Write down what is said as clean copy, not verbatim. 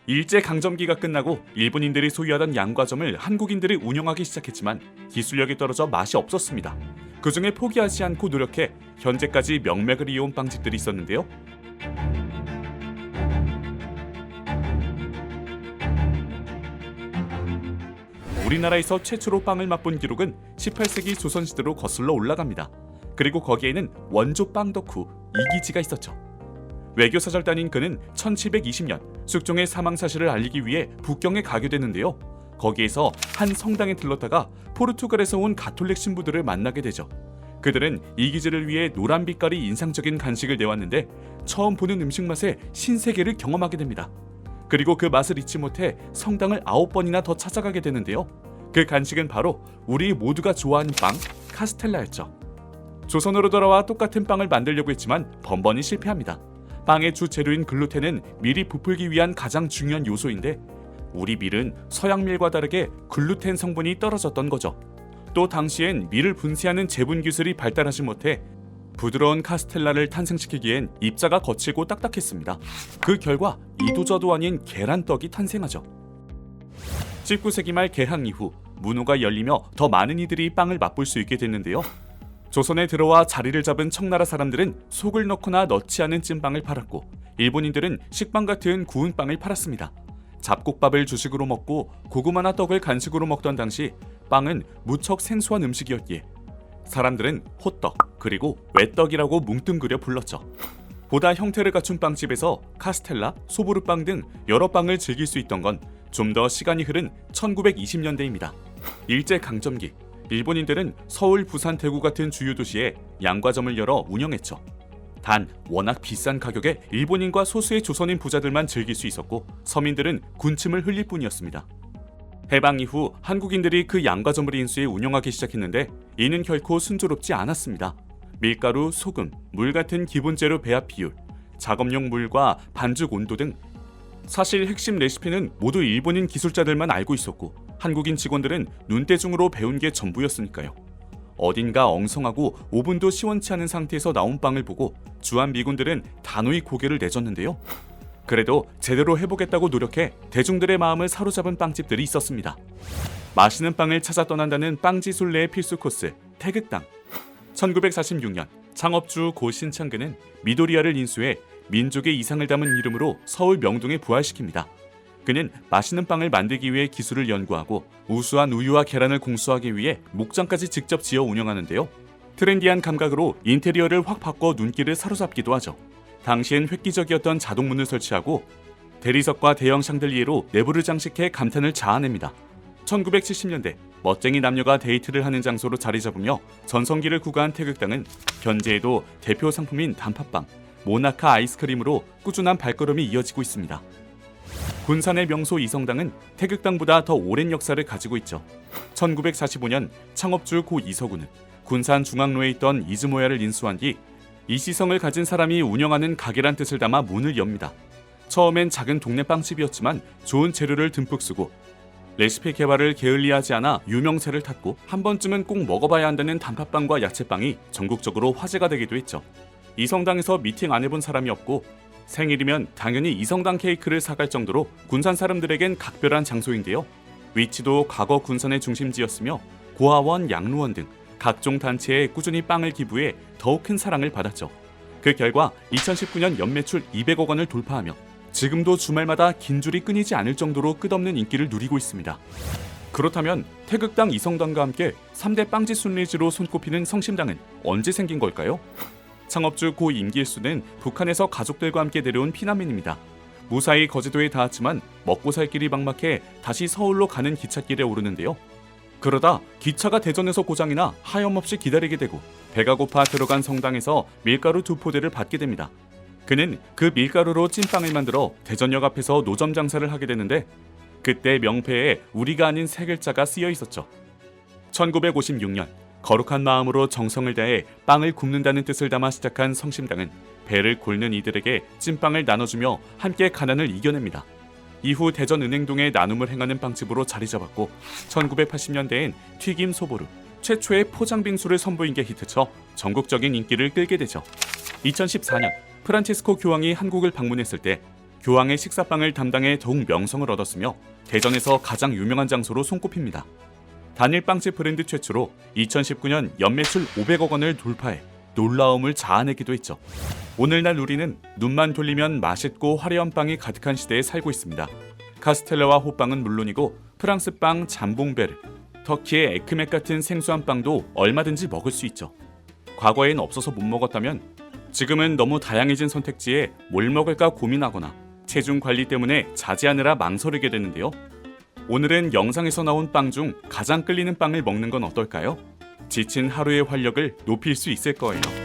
일제강점기가 끝나고 일본인들이 소유하던 양과점을 한국인들이 운영하기 시작했지만 기술력이 떨어져 맛이 없었습니다. 그중에 포기하지 않고 노력해 현재까지 명맥을 이어온 빵집들이 있었는데요. 우리나라에서 최초로 빵을 맛본 기록은 18세기 조선시대로 거슬러 올라갑니다. 그리고 거기에는 원조 빵 덕후 이기지가 있었죠. 외교사절 다닌 그는 1720년 숙종의 사망 사실을 알리기 위해 북경에 가게 되는데요. 거기에서 한 성당에 들렀다가 포르투갈에서 온 가톨릭 신부들을 만나게 되죠. 그들은 이기지를 위해 노란 빛깔이 인상적인 간식을 내왔는데 처음 보는 음식 맛에 신세계를 경험하게 됩니다. 그리고 그 맛을 잊지 못해 성당을 9번이나 더 찾아가게 되는데요. 그 간식은 바로 우리 모두가 좋아하는 빵, 카스텔라였죠. 조선으로 돌아와 똑같은 빵을 만들려고 했지만 번번이 실패합니다. 빵의 주 재료인 글루텐은 밀이 부풀기 위한 가장 중요한 요소인데 우리 밀은 서양 밀과 다르게 글루텐 성분이 떨어졌던 거죠. 또 당시엔 밀을 분쇄하는 제분 기술이 발달하지 못해 부드러운 카스텔라를 탄생시키기엔 입자가 거칠고 딱딱했습니다. 그 결과 이도저도 아닌 계란떡이 탄생하죠. 19세기 말 개항 이후 문호가 열리며 더 많은 이들이 빵을 맛볼 수 있게 됐는데요. 조선에 들어와 자리를 잡은 청나라 사람들은 속을 넣거나 넣지 않은 찐빵을 팔았고 일본인들은 식빵 같은 구운 빵을 팔았습니다. 잡곡밥을 주식으로 먹고 고구마나 떡을 간식으로 먹던 당시 빵은 무척 생소한 음식이었기에 사람들은 호떡 그리고 외떡이라고 뭉뚱그려 불렀죠. 보다 형태를 갖춘 빵집에서 카스텔라, 소보르빵 등 여러 빵을 즐길 수 있던 건 좀 더 시간이 흐른 1920년대입니다. 일제강점기 일본인들은 서울, 부산, 대구 같은 주요 도시에 양과점을 열어 운영했죠. 단 워낙 비싼 가격에 일본인과 소수의 조선인 부자들만 즐길 수 있었고 서민들은 군침을 흘릴 뿐이었습니다. 해방 이후 한국인들이 그 양과점을 인수해 운영하기 시작했는데 이는 결코 순조롭지 않았습니다. 밀가루, 소금, 물 같은 기본 재료 배합 비율, 작업용 물과 반죽 온도 등 사실 핵심 레시피는 모두 일본인 기술자들만 알고 있었고 한국인 직원들은 눈대중으로 배운 게 전부였으니까요. 어딘가 엉성하고 오븐도 시원치 않은 상태에서 나온 빵을 보고 주한미군들은 단호히 고개를 내젓는데요. 그래도 제대로 해보겠다고 노력해 대중들의 마음을 사로잡은 빵집들이 있었습니다. 맛있는 빵을 찾아 떠난다는 빵지술래의 필수 코스, 태극당. 1946년 창업주 고 신창근은 미도리아를 인수해 민족의 이상을 담은 이름으로 서울 명동에 부활시킵니다. 그는 맛있는 빵을 만들기 위해 기술을 연구하고 우수한 우유와 계란을 공수하기 위해 목장까지 직접 지어 운영하는데요. 트렌디한 감각으로 인테리어를 확 바꿔 눈길을 사로잡기도 하죠. 당시엔 획기적이었던 자동문을 설치하고 대리석과 대형 샹들리에로 내부를 장식해 감탄을 자아냅니다. 1970년대 멋쟁이 남녀가 데이트를 하는 장소로 자리 잡으며 전성기를 구가한 태극당은 현재에도 대표 상품인 단팥빵, 모나카 아이스크림으로 꾸준한 발걸음이 이어지고 있습니다. 군산의 명소 이성당은 태극당보다 더 오랜 역사를 가지고 있죠. 1945년 창업주 고 이서구는 군산 중앙로에 있던 이즈모야를 인수한 뒤 이시성을 가진 사람이 운영하는 가게란 뜻을 담아 문을 엽니다. 처음엔 작은 동네 빵집이었지만 좋은 재료를 듬뿍 쓰고 레시피 개발을 게을리하지 않아 유명세를 탔고 한 번쯤은 꼭 먹어봐야 한다는 단팥빵과 야채빵이 전국적으로 화제가 되기도 했죠. 이성당에서 미팅 안 해본 사람이 없고 생일이면 당연히 이성당 케이크를 사갈 정도로 군산 사람들에겐 각별한 장소인데요. 위치도 과거 군산의 중심지였으며 고아원, 양로원 등 각종 단체에 꾸준히 빵을 기부해 더욱 큰 사랑을 받았죠. 그 결과 2019년 연매출 200억 원을 돌파하며 지금도 주말마다 긴 줄이 끊이지 않을 정도로 끝없는 인기를 누리고 있습니다. 그렇다면 태극당, 이성당과 함께 3대 빵집 순리지로 손꼽히는 성심당은 언제 생긴 걸까요? 창업주 고 임길수는 북한에서 가족들과 함께 내려온 피난민입니다. 무사히 거제도에 닿았지만 먹고 살 길이 막막해 다시 서울로 가는 기찻길에 오르는데요. 그러다 기차가 대전에서 고장이나 하염없이 기다리게 되고 배가 고파 들어간 성당에서 밀가루 2포대를 받게 됩니다. 그는 그 밀가루로 찐빵을 만들어 대전역 앞에서 노점 장사를 하게 되는데 그때 명패에 우리가 아닌 세 글자가 쓰여 있었죠. 1956년 거룩한 마음으로 정성을 다해 빵을 굽는다는 뜻을 담아 시작한 성심당은 배를 곪는 이들에게 찐빵을 나눠주며 함께 가난을 이겨냅니다. 이후 대전 은행동에 나눔을 행하는 빵집으로 자리 잡았고 1980년대엔 튀김 소보루, 최초의 포장빙수를 선보인 게 히트쳐 전국적인 인기를 끌게 되죠. 2014년 프란치스코 교황이 한국을 방문했을 때 교황의 식사빵을 담당해 더욱 명성을 얻었으며 대전에서 가장 유명한 장소로 손꼽힙니다. 단일 빵집 브랜드 최초로 2019년 연매출 500억 원을 돌파해 놀라움을 자아내기도 했죠. 오늘날 우리는 눈만 돌리면 맛있고 화려한 빵이 가득한 시대에 살고 있습니다. 카스텔라와 호빵은 물론이고 프랑스 빵 잠봉베르, 터키의 에크맥 같은 생소한 빵도 얼마든지 먹을 수 있죠. 과거엔 없어서 못 먹었다면 지금은 너무 다양해진 선택지에 뭘 먹을까 고민하거나 체중 관리 때문에 자제하느라 망설이게 되는데요. 오늘은 영상에서 나온 빵 중 가장 끌리는 빵을 먹는 건 어떨까요? 지친 하루의 활력을 높일 수 있을 거예요.